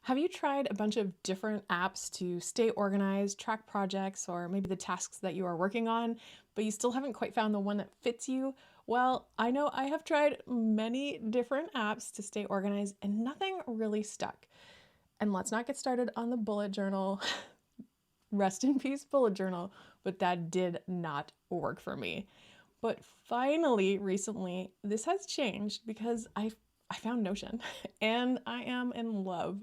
Have you tried a bunch of different apps to stay organized, track projects, or maybe the tasks that you are working on, but you still haven't quite found the one that fits you? Well, I know I have tried many different apps to stay organized and nothing really stuck. And let's not get started on the bullet journal. Rest in peace, bullet journal, but that did not work for me. But finally, recently, this has changed because I found Notion and I am in love.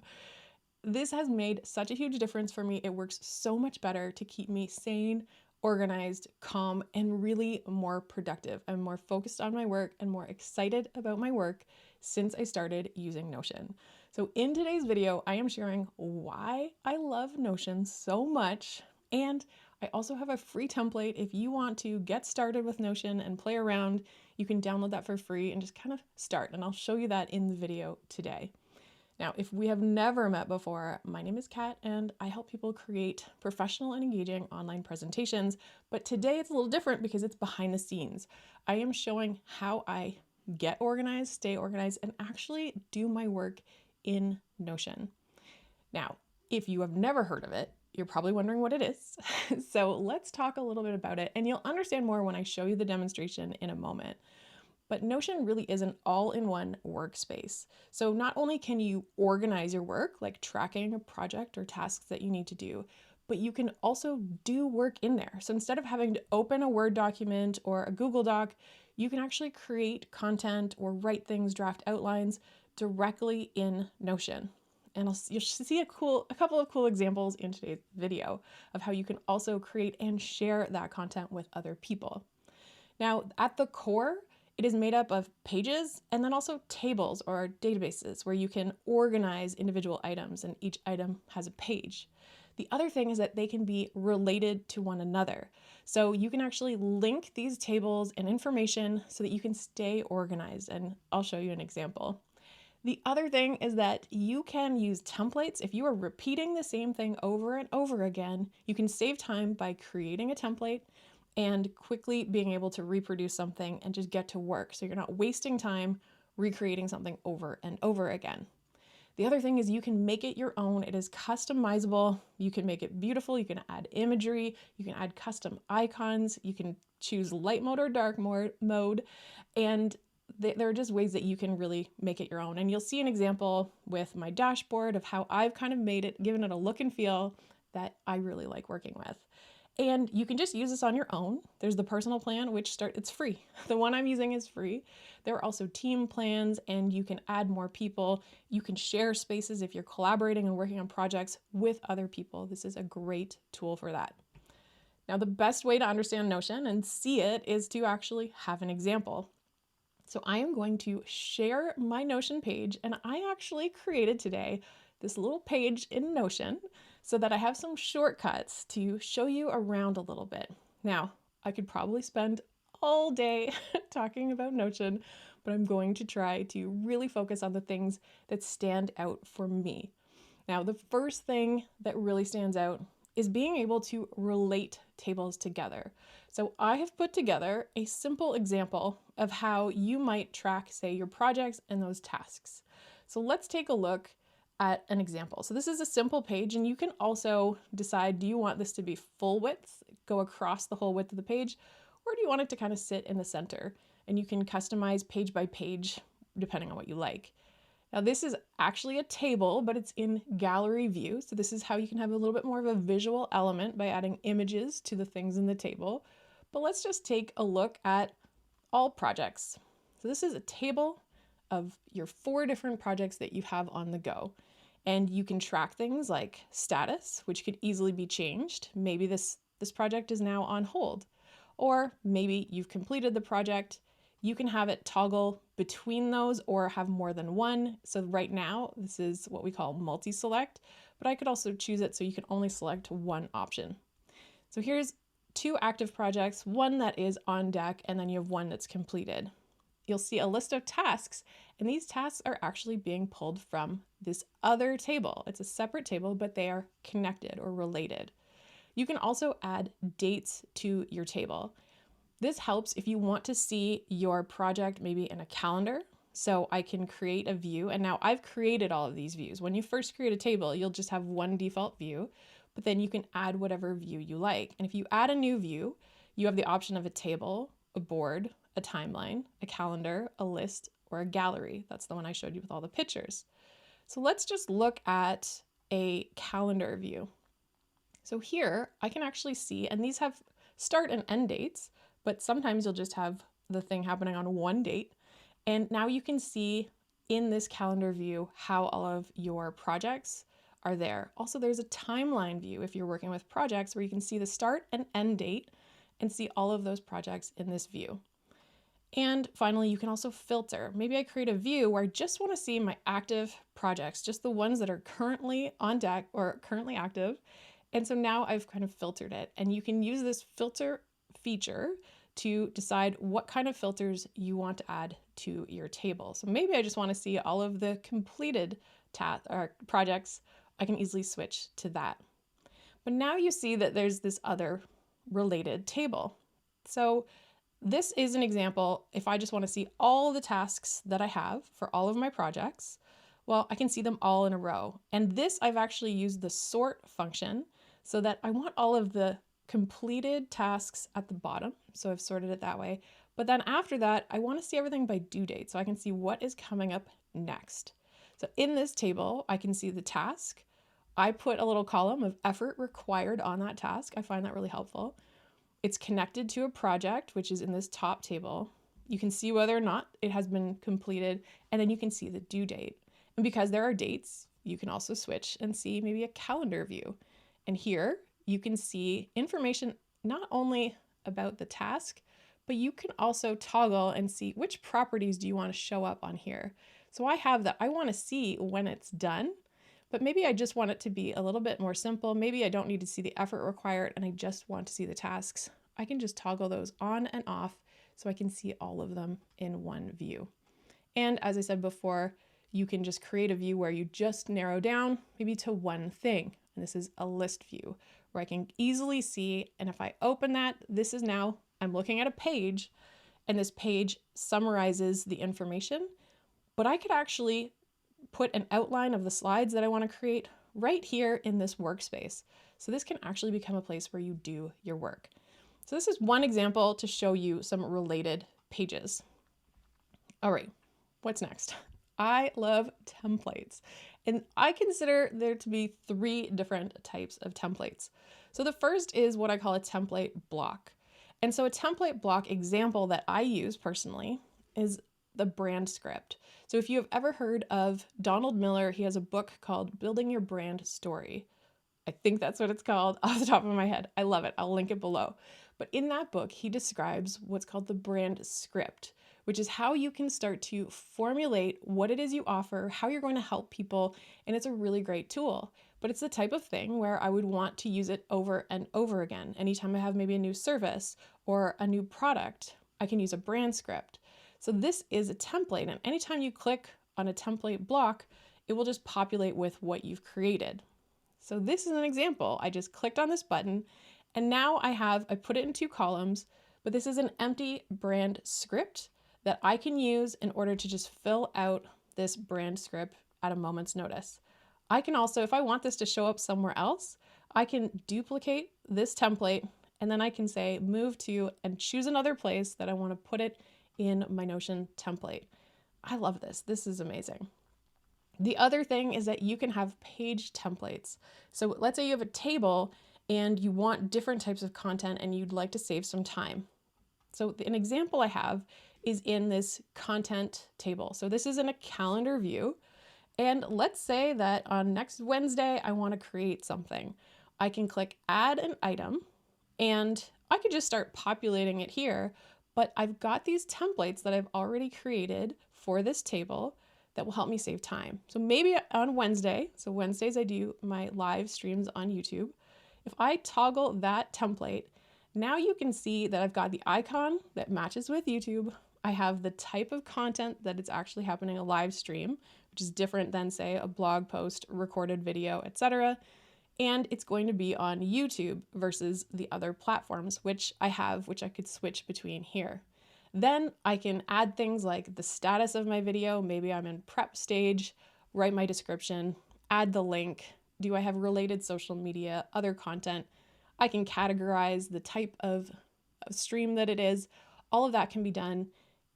This has made such a huge difference for me. It works so much better to keep me sane, organized, calm, and really more productive. I'm more focused on my work and more excited about my work since I started using Notion. So in today's video, I am sharing why I love Notion so much, and I also have a free template. If you want to get started with Notion and play around, you can download that for free and just kind of start, and I'll show you that in the video today. Now, if we have never met before, my name is Kat and I help people create professional and engaging online presentations, but today it's a little different because it's behind the scenes. I am showing how I get organized, stay organized, and actually do my work in Notion. Now, if you have never heard of it, you're probably wondering what it is. So let's talk a little bit about it and you'll understand more when I show you the demonstration in a moment. But Notion really is an all-in-one workspace. So not only can you organize your work, like tracking a project or tasks that you need to do, but you can also do work in there. So instead of having to open a Word document or a Google Doc, you can actually create content or write things, draft outlines directly in Notion. And you'll see a couple of cool examples in today's video of how you can also create and share that content with other people. Now, at the core, it is made up of pages and then also tables or databases where you can organize individual items and each item has a page. The other thing is that they can be related to one another. So you can actually link these tables and information so that you can stay organized, and I'll show you an example. The other thing is that you can use templates. If you are repeating the same thing over and over again, you can save time by creating a template and quickly being able to reproduce something and just get to work. So you're not wasting time recreating something over and over again. The other thing is you can make it your own. It is customizable. You can make it beautiful. You can add imagery. You can add custom icons. You can choose light mode or dark mode. And there are just ways that you can really make it your own. And you'll see an example with my dashboard of how I've kind of made it, given it a look and feel that I really like working with. And you can just use this on your own. There's the personal plan, which it's free. The one I'm using is free. There are also team plans and you can add more people. You can share spaces if you're collaborating and working on projects with other people. This is a great tool for that. Now, the best way to understand Notion and see it is to actually have an example. So I am going to share my Notion page, and I actually created today this little page in Notion so that I have some shortcuts to show you around a little bit. Now, I could probably spend all day talking about Notion, but I'm going to try to really focus on the things that stand out for me. Now, the first thing that really stands out is being able to relate tables together. So I have put together a simple example of how you might track, say, your projects and those tasks. So let's take a look at an example. So this is a simple page, and you can also decide, do you want this to be full width, go across the whole width of the page, or do you want it to kind of sit in the center? And you can customize page by page depending on what you like. Now this is actually a table, but it's in gallery view. So this is how you can have a little bit more of a visual element by adding images to the things in the table. But let's just take a look at all projects. So this is a table of your 4 different projects that you have on the go. And you can track things like status, which could easily be changed. Maybe this project is now on hold, or maybe you've completed the project. You can have it toggle between those or have more than one. So right now, this is what we call multi-select, but I could also choose it so you can only select one option. So here's 2 active projects, one that is on deck, and then you have one that's completed. You'll see a list of tasks, and these tasks are actually being pulled from this other table. It's a separate table, but they are connected or related. You can also add dates to your table. This helps if you want to see your project maybe in a calendar So I can create a view, and now I've created all of these views. When you first create a table, you'll just have one default view, but then you can add whatever view you like. And if you add a new view, you have the option of a table, a board, a timeline, a calendar, a list, or a gallery. That's the one I showed you with all the pictures. So let's just look at a calendar view. So here I can actually see, and these have start and end dates, but sometimes you'll just have the thing happening on one date. And now you can see in this calendar view how all of your projects are there. Also, there's a timeline view if you're working with projects where you can see the start and end date and see all of those projects in this view. And finally, you can also filter. Maybe I create a view where I just want to see my active projects, just the ones that are currently on deck or currently active. And so now I've kind of filtered it, and you can use this filter feature to decide what kind of filters you want to add to your table. So maybe I just want to see all of the completed projects. I can easily switch to that. But now you see that there's this other related table. So this is an example. If I just want to see all the tasks that I have for all of my projects, well, I can see them all in a row. And this, I've actually used the sort function so that I want all of the completed tasks at the bottom. So I've sorted it that way. But then after that, I want to see everything by due date so I can see what is coming up next. So in this table, I can see the task. I put a little column of effort required on that task. I find that really helpful. It's connected to a project, which is in this top table. You can see whether or not it has been completed, and then you can see the due date. And because there are dates, you can also switch and see maybe a calendar view. And here you can see information not only about the task, but you can also toggle and see which properties do you want to show up on here. So I have that I want to see when it's done, but maybe I just want it to be a little bit more simple. Maybe I don't need to see the effort required and I just want to see the tasks. I can just toggle those on and off so I can see all of them in one view. And as I said before, you can just create a view where you just narrow down maybe to one thing. And this is a list view where I can easily see. And if I open that, this is now, I'm looking at a page, and this page summarizes the information, but I could actually put an outline of the slides that I want to create right here in this workspace. So this can actually become a place where you do your work. So this is one example to show you some related pages. All right, what's next? I love templates, and I consider there to be 3 different types of templates. So the first is what I call a template block. And so a template block example that I use personally is the brand script. So if you have ever heard of Donald Miller, he has a book called Building Your Brand Story. I think that's what it's called off the top of my head. I love it. I'll link it below. But in that book, he describes what's called the brand script, which is how you can start to formulate what it is you offer, how you're going to help people, and it's a really great tool. But it's the type of thing where I would want to use it over and over again. Anytime I have maybe a new service or a new product, I can use a brand script. So this is a template, and anytime you click on a template block, it will just populate with what you've created. So this is an example. I just clicked on this button, and now I put it in 2 columns, but this is an empty brand script that I can use in order to just fill out this brand script at a moment's notice. I can also, if I want this to show up somewhere else, I can duplicate this template, and then I can say move to and choose another place that I want to put it in my Notion template. I love this. This is amazing. The other thing is that you can have page templates. So let's say you have a table and you want different types of content and you'd like to save some time. So an example I have is in this content table. So this is in a calendar view. And let's say that on next Wednesday, I want to create something. I can click add an item and I could just start populating it here, but I've got these templates that I've already created for this table that will help me save time. So maybe on Wednesday, so Wednesdays I do my live streams on YouTube. If I toggle that template, now you can see that I've got the icon that matches with YouTube. I have the type of content that it's actually happening a live stream, which is different than say a blog post, recorded video, etc. And it's going to be on YouTube versus the other platforms, which I could switch between here. Then I can add things like the status of my video. Maybe I'm in prep stage, write my description, add the link. Do I have related social media, other content? I can categorize the type of stream that it is. All of that can be done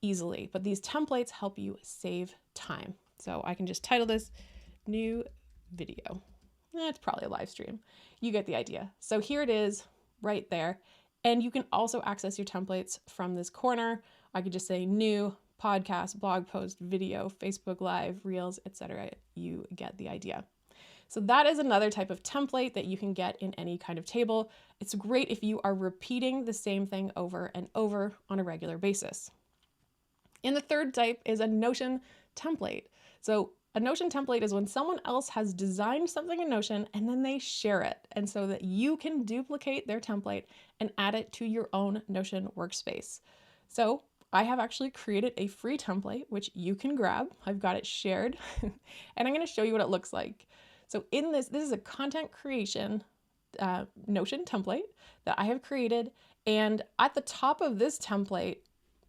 easily, but these templates help you save time. So I can just title this new video. It's probably a live stream. You get the idea. So here it is right there. And you can also access your templates from this corner. I could just say new podcast, blog post, video, Facebook Live, Reels, etc. You get the idea. So that is another type of template that you can get in any kind of table. It's great if you are repeating the same thing over and over on a regular basis. And the third type is a Notion template. So a Notion template is when someone else has designed something in Notion and then they share it. And so that you can duplicate their template and add it to your own Notion workspace. So I have actually created a free template, which you can grab. I've got it shared and I'm going to show you what it looks like. So in this is a content creation Notion template that I have created. And at the top of this template,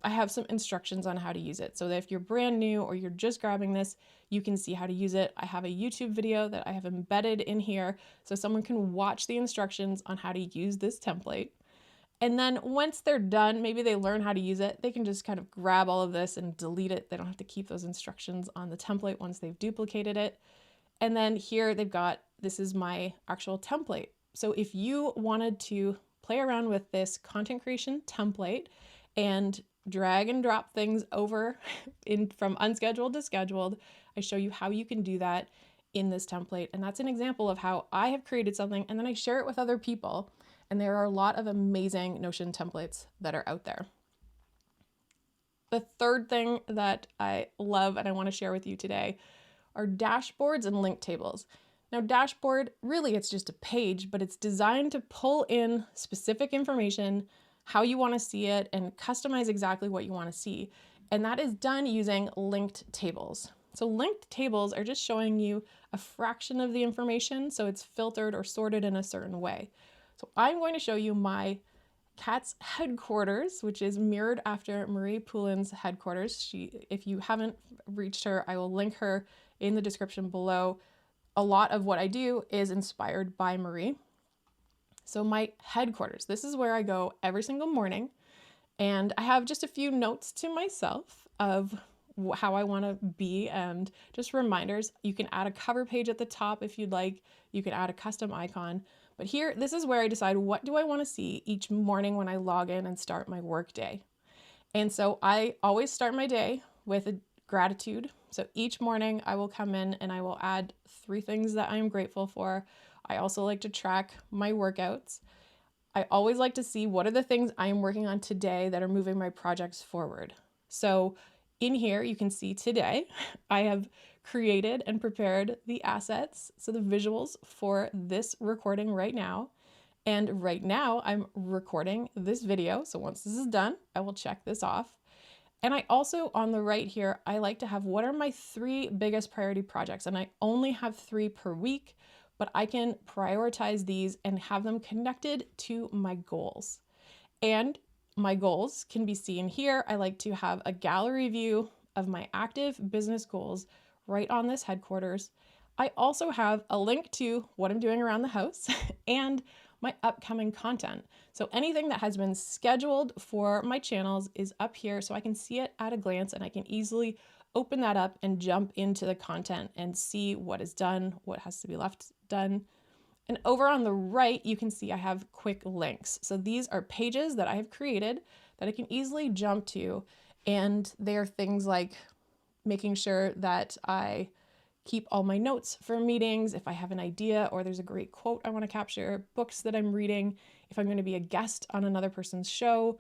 I have some instructions on how to use it so that if you're brand new or you're just grabbing this, you can see how to use it. I have a YouTube video that I have embedded in here so someone can watch the instructions on how to use this template. And then once they're done, maybe they learn how to use it, they can just kind of grab all of this and delete it. They don't have to keep those instructions on the template once they've duplicated it. And then here they've got, this is my actual template. So if you wanted to play around with this content creation template and drag and drop things over from unscheduled to scheduled, I show you how you can do that in this template. And that's an example of how I have created something and then I share it with other people. And there are a lot of amazing Notion templates that are out there. The third thing that I love and I want to share with you today are dashboards and link tables. Now, dashboard, really it's just a page, but it's designed to pull in specific information, how you want to see it, and customize exactly what you want to see. And that is done using linked tables. So linked tables are just showing you a fraction of the information, so it's filtered or sorted in a certain way. So I'm going to show you my cat's headquarters, which is mirrored after Marie Poulin's headquarters. If you haven't reached her, I will link her in the description below. A lot of what I do is inspired by Marie. So my headquarters, this is where I go every single morning. And I have just a few notes to myself of how I want to be and just reminders. You can add a cover page at the top if you'd like. You can add a custom icon. But here, this is where I decide what do I want to see each morning when I log in and start my work day. And so I always start my day with a gratitude. So each morning I will come in and I will add 3 things that I am grateful for. I also like to track my workouts. I always like to see what are the things I am working on today that are moving my projects forward. So in here, you can see today, I have created and prepared the assets, so the visuals for this recording right now. And right now I'm recording this video. So once this is done, I will check this off. And I also, on the right here, I like to have what are my 3 biggest priority projects. And I only have 3 per week, but I can prioritize these and have them connected to my goals. And my goals can be seen here. I like to have a gallery view of my active business goals right on this headquarters. I also have a link to what I'm doing around the house and my upcoming content. So anything that has been scheduled for my channels is up here so I can see it at a glance and I can easily open that up and jump into the content and see what is done, what has to be left done. And over on the right, you can see I have quick links. So these are pages that I have created that I can easily jump to. And they are things like making sure that I keep all my notes for meetings, if I have an idea or there's a great quote I want to capture, books that I'm reading, if I'm going to be a guest on another person's show,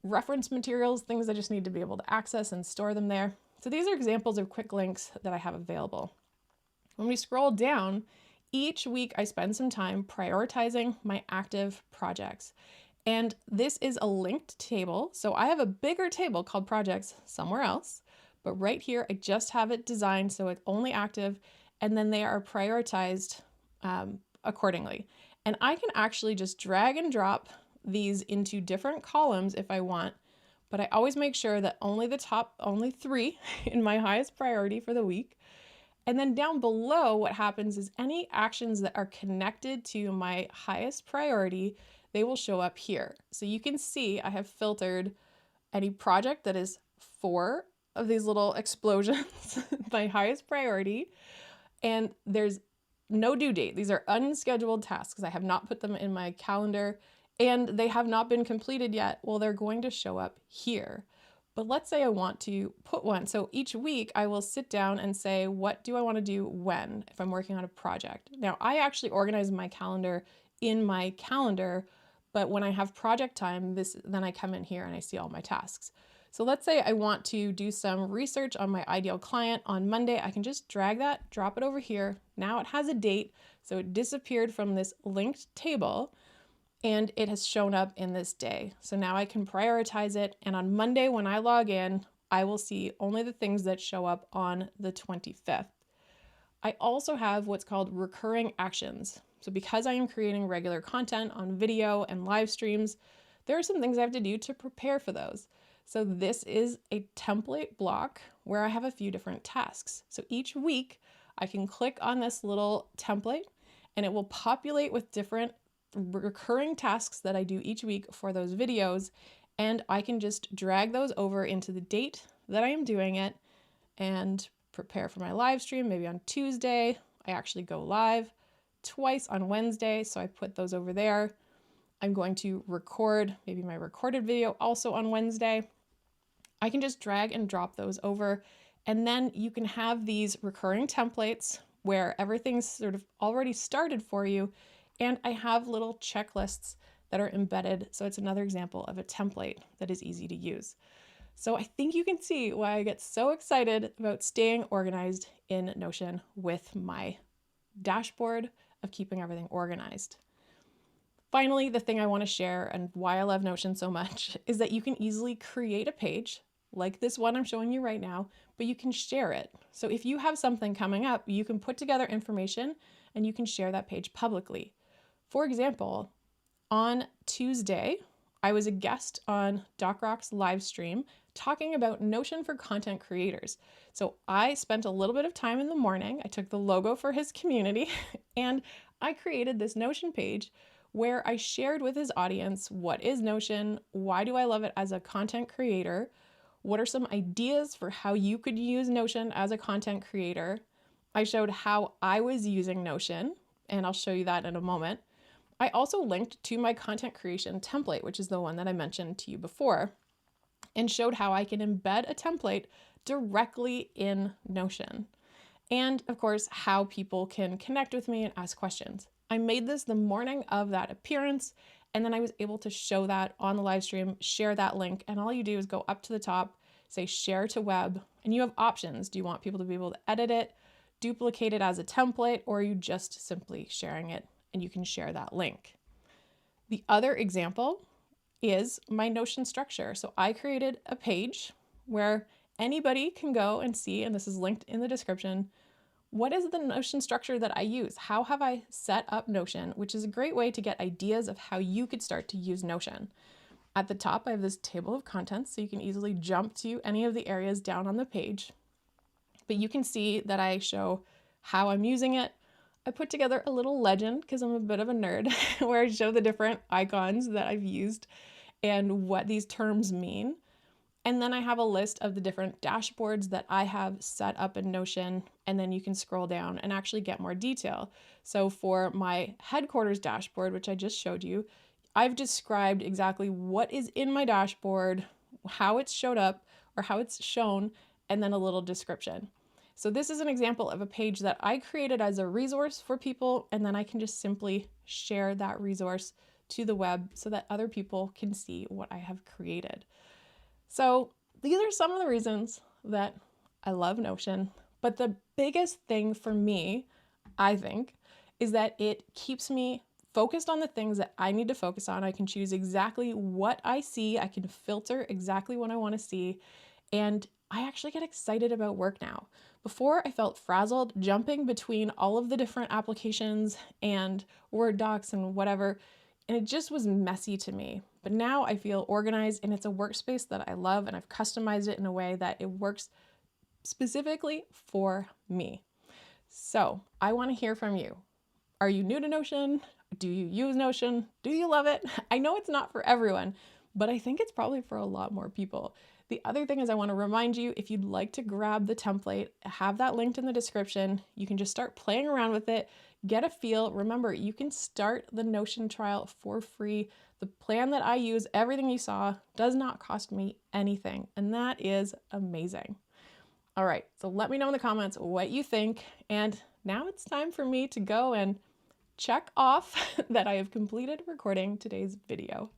reference materials, things I just need to be able to access and store them there. So these are examples of quick links that I have available. When we scroll down, each week I spend some time prioritizing my active projects. And this is a linked table. So I have a bigger table called projects somewhere else, but right here, I just have it designed so it's only active and then they are prioritized accordingly. And I can actually just drag and drop these into different columns if I want, but I always make sure that only 3 in my highest priority for the week. And then down below, what happens is any actions that are connected to my highest priority, they will show up here. So you can see I have filtered any project that is 4 of these little explosions, my highest priority, and there's no due date. These are unscheduled tasks. I have not put them in my calendar and they have not been completed yet. Well, they're going to show up here. But let's say I want to put one. So each week I will sit down and say, what do I want to do when, if I'm working on a project? Now, I actually organize my calendar in my calendar, but when I have project time, then I come in here and I see all my tasks. So let's say I want to do some research on my ideal client on Monday. I can just drag that, drop it over here. Now it has a date, so it disappeared from this linked table and it has shown up in this day. So now I can prioritize it, and on Monday when I log in, I will see only the things that show up on the 25th. I also have what's called recurring actions. So because I am creating regular content on video and live streams, there are some things I have to do to prepare for those. So this is a template block where I have a few different tasks. So each week I can click on this little template and it will populate with different recurring tasks that I do each week for those videos. And I can just drag those over into the date that I am doing it and prepare for my live stream, maybe on Tuesday. I actually go live twice on Wednesday, so I put those over there. I'm going to record maybe my recorded video also on Wednesday. I can just drag and drop those over, and then you can have these recurring templates where everything's sort of already started for you, and I have little checklists that are embedded, so it's another example of a template that is easy to use. So I think you can see why I get so excited about staying organized in Notion with my dashboard of keeping everything organized. Finally, the thing I want to share and why I love Notion so much is that you can easily create a page like this one I'm showing you right now, but you can share it. So if you have something coming up, you can put together information and you can share that page publicly. For example, on Tuesday, I was a guest on Doc Rock's live stream talking about Notion for content creators. So I spent a little bit of time in the morning. I took the logo for his community and I created this Notion page where I shared with his audience what is Notion, why do I love it as a content creator, what are some ideas for how you could use Notion as a content creator. I showed how I was using Notion, and I'll show you that in a moment. I also linked to my content creation template, which is the one that I mentioned to you before, and showed how I can embed a template directly in Notion. And of course, how people can connect with me and ask questions. I made this the morning of that appearance, and then I was able to show that on the live stream, share that link, and all you do is go up to the top, say share to web, and you have options. Do you want people to be able to edit it, duplicate it as a template, or are you just simply sharing it and you can share that link? The other example is my Notion structure. So I created a page where anybody can go and see, and this is linked in the description, what is the Notion structure that I use? How have I set up Notion, which is a great way to get ideas of how you could start to use Notion. At the top, I have this table of contents, so you can easily jump to any of the areas down on the page. But you can see that I show how I'm using it. I put together a little legend because I'm a bit of a nerd where I show the different icons that I've used and what these terms mean. And then I have a list of the different dashboards that I have set up in Notion, and then you can scroll down and actually get more detail. So for my headquarters dashboard, which I just showed you, I've described exactly what is in my dashboard, how it's showed up or how it's shown, and then a little description. So this is an example of a page that I created as a resource for people, and then I can just simply share that resource to the web so that other people can see what I have created. So these are some of the reasons that I love Notion, but the biggest thing for me, I think, is that it keeps me focused on the things that I need to focus on. I can choose exactly what I see. I can filter exactly what I want to see. And I actually get excited about work now. Before, I felt frazzled jumping between all of the different applications and Word docs and whatever, and it just was messy to me. But now I feel organized and it's a workspace that I love, and I've customized it in a way that it works specifically for me. So I want to hear from you. Are you new to Notion? Do you use Notion? Do you love it? I know it's not for everyone, but I think it's probably for a lot more people. The other thing is, I want to remind you, if you'd like to grab the template, have that linked in the description. You can just start playing around with it, get a feel. Remember, you can start the Notion trial for free. The plan that I use, everything you saw, does not cost me anything, and that is amazing. All right, so let me know in the comments what you think, and now it's time for me to go and check off that I have completed recording today's video.